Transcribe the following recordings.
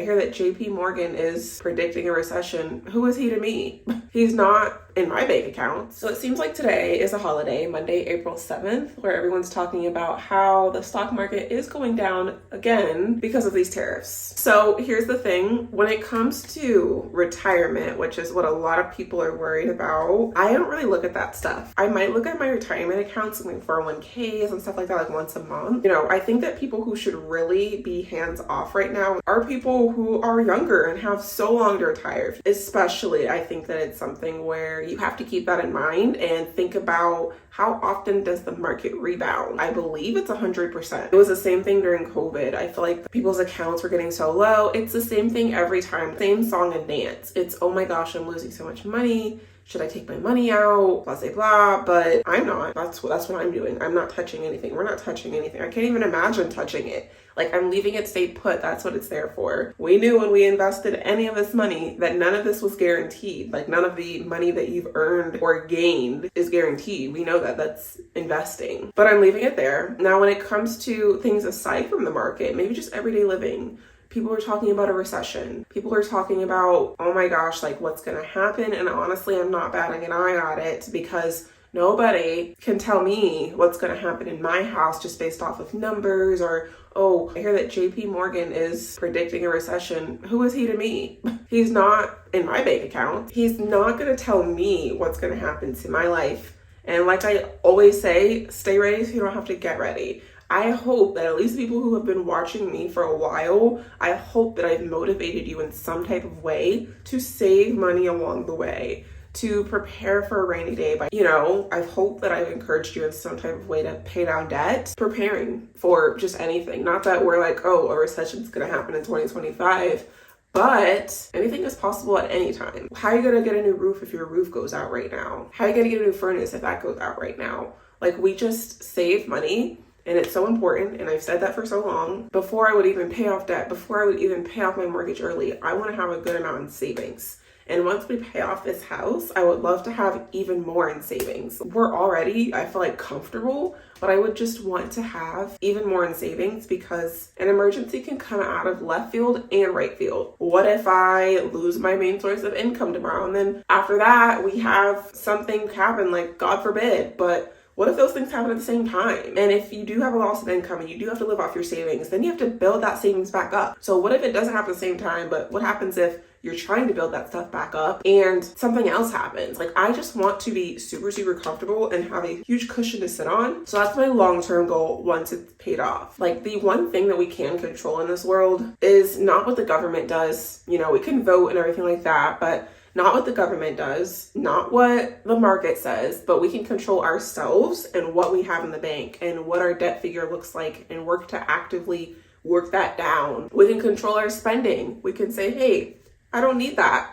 I hear that JP Morgan is predicting a recession. Who is he to me? He's not in my bank account. So it seems like today is a holiday, Monday, April 7th, where everyone's talking about how the stock market is going down again because of these tariffs. So here's the thing, when it comes to retirement, which is what a lot of people are worried about, I don't really look at that stuff. I might look at my retirement accounts and my 401ks and stuff like that like once a month. You know, I think that people who should really be hands off right now are people who are younger and have so long to retire. Especially, I think that it's something where you have to keep that in mind and think about how often does the market rebound? I believe it's 100%. It was the same thing during COVID. I feel like people's accounts were getting so low. It's the same thing every time. Same song and dance. It's, oh my gosh, I'm losing so much money. Should I take my money out? Blah, blah, blah. But I'm not. That's what I'm doing. I'm not touching anything. We're not touching anything. I can't even imagine touching it. Like, I'm leaving it stay put. That's what it's there for. We knew when we invested any of this money that none of this was guaranteed. Like, none of the money that you've earned or gained is guaranteed. We know that that's investing. But I'm leaving it there. Now, when it comes to things aside from the market, maybe just everyday living, people are talking about a recession. People are talking about, oh my gosh, like what's gonna happen? And honestly, I'm not batting an eye at it because nobody can tell me what's gonna happen in my house just based off of numbers or, oh, I hear that JP Morgan is predicting a recession. Who is he to me? He's not in my bank account. He's not gonna tell me what's gonna happen to my life. And like I always say, stay ready so you don't have to get ready. I hope that at least people who have been watching me for a while, I hope that I've motivated you in some type of way to save money along the way, to prepare for a rainy day. But, you know, I hope that I've encouraged you in some type of way to pay down debt, preparing for just anything. Not that we're like, oh, a recession is going to happen in 2025. But anything is possible at any time. How are you going to get a new roof if your roof goes out right now? How are you going to get a new furnace if that goes out right now? Like, we just save money. And it's so important, and I've said that for so long. Before I would even pay off debt, before I would even pay off my mortgage early, I want to have a good amount in savings. And once we pay off this house, I would love to have even more in savings. We're already, I feel like, comfortable, but I would just want to have even more in savings because an emergency can come out of left field and right field. What if I lose my main source of income tomorrow? And then after that, we have something happen, like God forbid, but what if those things happen at the same time? And if you do have a loss of income and you do have to live off your savings, then you have to build that savings back up. So what if it doesn't happen at the same time, but what happens if you're trying to build that stuff back up and something else happens? Like, I just want to be super, super comfortable and have a huge cushion to sit on. So that's my long-term goal once it's paid off. Like, the one thing that we can control in this world is not what the government does. You know, we can vote and everything like that, but not what the government does, not what the market says, but we can control ourselves and what we have in the bank and what our debt figure looks like and work to actively work that down. We can control our spending. We can say, hey, I don't need that.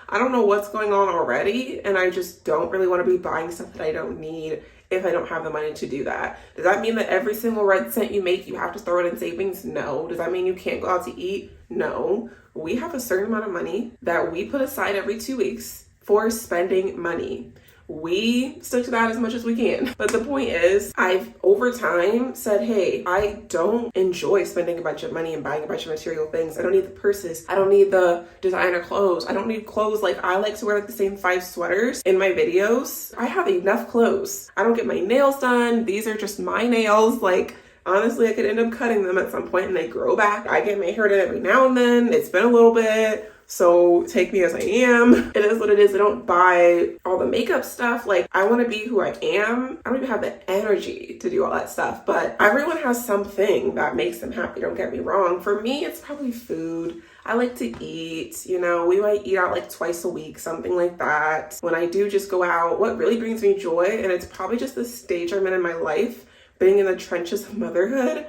I don't know what's going on already, and I just don't really want to be buying stuff that I don't need if I don't have the money to do that. Does that mean that every single red cent you make, you have to throw it in savings? No. Does that mean you can't go out to eat? No. We have a certain amount of money that we put aside every 2 weeks for spending money. We stick to that as much as we can. But the point is, I've over time said, hey, I don't enjoy spending a bunch of money and buying a bunch of material things. I don't need the purses. I don't need the designer clothes. I don't need clothes. Like, I like to wear like the same 5 sweaters in my videos. I have enough clothes. I don't get my nails done. These are just my nails. Like, honestly, I could end up cutting them at some point and they grow back. I get my hair done every now and then. It's been a little bit. So take me as I am. It is what it is. I don't buy all the makeup stuff. Like, I want to be who I am. I don't even have the energy to do all that stuff. But everyone has something that makes them happy. Don't get me wrong. For me, it's probably food. I like to eat, you know, we might eat out like twice a week, something like that. When I do just go out, what really brings me joy, and it's probably just the stage I'm in my life, being in the trenches of motherhood,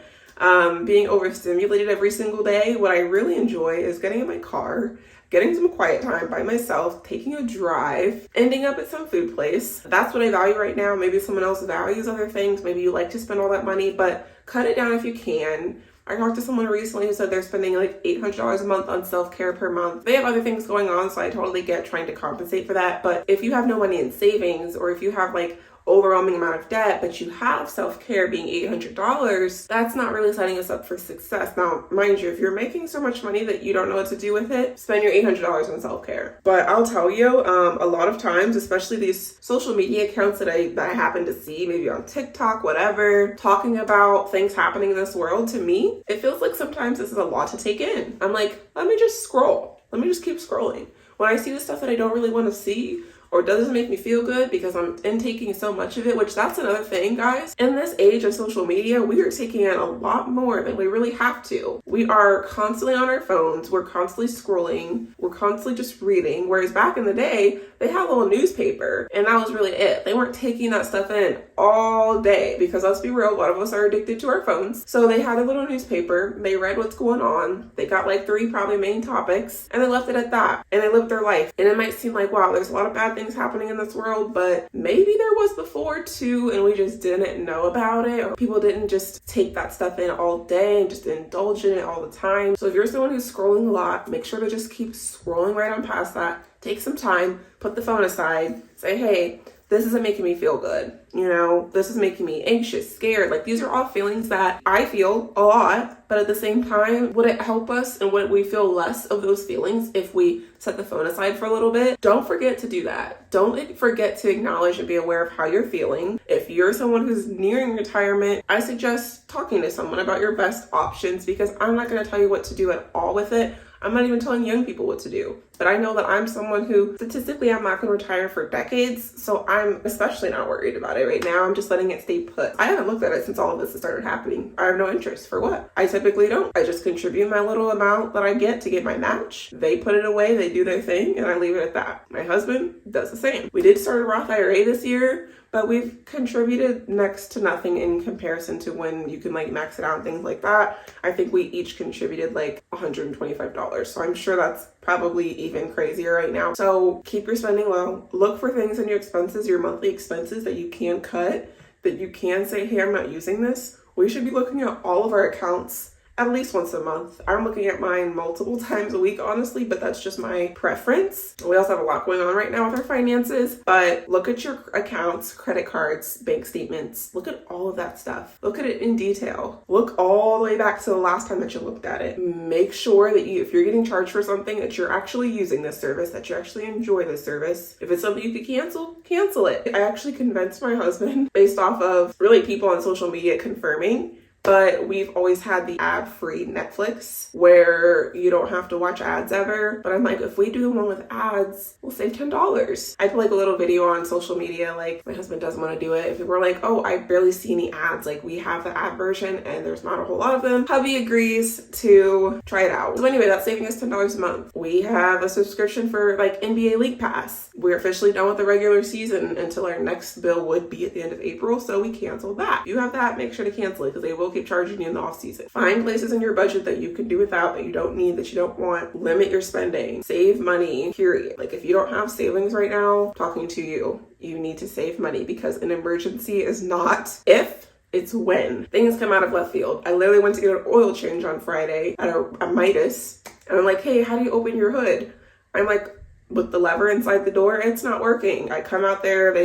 being overstimulated every single day. What I really enjoy is getting in my car, getting some quiet time by myself, taking a drive, ending up at some food place. That's what I value right now. Maybe someone else values other things. Maybe you like to spend all that money, but cut it down if you can. I talked to someone recently who said they're spending like $800 a month on self-care per month. They have other things going on, so I totally get trying to compensate for that. But if you have no money in savings, or if you have like overwhelming amount of debt, but you have self-care being $800, that's not really setting us up for success. Now, mind you, if you're making so much money that you don't know what to do with it, spend your $800 on self-care. But I'll tell you, a lot of times, especially these social media accounts that I happen to see, maybe on TikTok, whatever, talking about things happening in this world, to me, it feels like sometimes this is a lot to take in. I'm like, let me just scroll. Let me just keep scrolling. When I see the stuff that I don't really want to see, or doesn't make me feel good because I'm intaking so much of it, which that's another thing, guys. In this age of social media, we are taking in a lot more than we really have to. We are constantly on our phones, we're constantly scrolling, we're constantly just reading, whereas back in the day, they had a little newspaper, and that was really it. They weren't taking that stuff in all day, because let's be real, a lot of us are addicted to our phones. So they had a little newspaper, they read what's going on, they got like 3 probably main topics, and they left it at that, and they lived their life. And it might seem like, wow, there's a lot of bad things happening in this world, but maybe there was before too, and we just didn't know about it, or people didn't just take that stuff in all day and just indulge in it all the time. So if you're someone who's scrolling a lot, make sure to just keep scrolling right on past that. Take some time, put the phone aside, say, hey, this isn't making me feel good. You know, this is making me anxious, scared. Like, these are all feelings that I feel a lot, but at the same time, would it help us and would we feel less of those feelings if we set the phone aside for a little bit? Don't forget to do that. Don't forget to acknowledge and be aware of how you're feeling. If you're someone who's nearing retirement, I suggest talking to someone about your best options, because I'm not going to tell you what to do at all with it. I'm not even telling young people what to do. But I know that I'm someone who, statistically, I'm not going to retire for decades, so I'm especially not worried about it right now. I'm just letting it stay put. I haven't looked at it since all of this has started happening. I have no interest. For what? I typically don't. I just contribute my little amount that I get to get my match. They put it away, they do their thing, and I leave it at that. My husband does the same. We did start a Roth IRA this year, but we've contributed next to nothing in comparison to when you can like max it out and things like that. I think we each contributed like $125. So I'm sure that's probably even crazier right now. So keep your spending low. Look for things in your expenses, your monthly expenses that you can cut, that you can say, hey, I'm not using this. We should be looking at all of our accounts at least once a month. I'm looking at mine multiple times a week, honestly, but that's just my preference. We also have a lot going on right now with our finances, but look at your accounts, credit cards, bank statements. Look at all of that stuff. Look at it in detail. Look all the way back to the last time that you looked at it. Make sure that if you're getting charged for something, that you're actually using this service, that you actually enjoy this service. If it's something you could cancel it. I actually convinced my husband, based off of really people on social media confirming, but we've always had the ad-free Netflix where you don't have to watch ads ever. But I'm like, if we do one with ads, we'll save $10. I put like a little video on social media, like my husband doesn't want to do it. If we're like, oh, I barely see any ads, like we have the ad version and there's not a whole lot of them. Hubby agrees to try it out. So anyway, that's saving us $10 a month. We have a subscription for like NBA League Pass. We're officially done with the regular season until our next bill would be at the end of April. So we canceled that. If you have that, make sure to cancel it because they will keep charging you in the off season. Find places in your budget that you can do without, that you don't need, that you don't want. Limit your spending. Save money, period. Like if you don't have savings right now, talking to you, you need to save money because an emergency is not if, it's when. Things come out of left field. I literally went to get an oil change on Friday at a Midas, and I'm like, hey, how do you open your hood? I'm like, with the lever inside the door, it's not working. I come out there,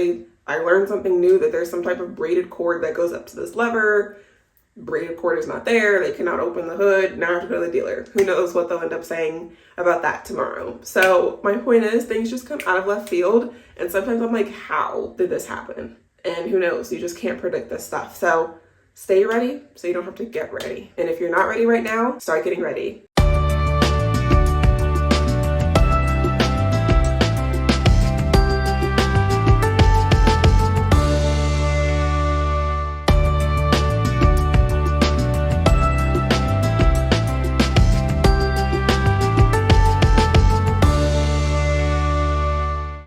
I learned something new, that there's some type of braided cord that goes up to this lever. Braided cord is not there. They cannot open the hood. Now I have to go to the dealer. Who knows what they'll end up saying about that tomorrow. So my point is, things just come out of left field. And sometimes I'm like, how did this happen? And who knows? You just can't predict this stuff. So stay ready so you don't have to get ready. And if you're not ready right now, start getting ready.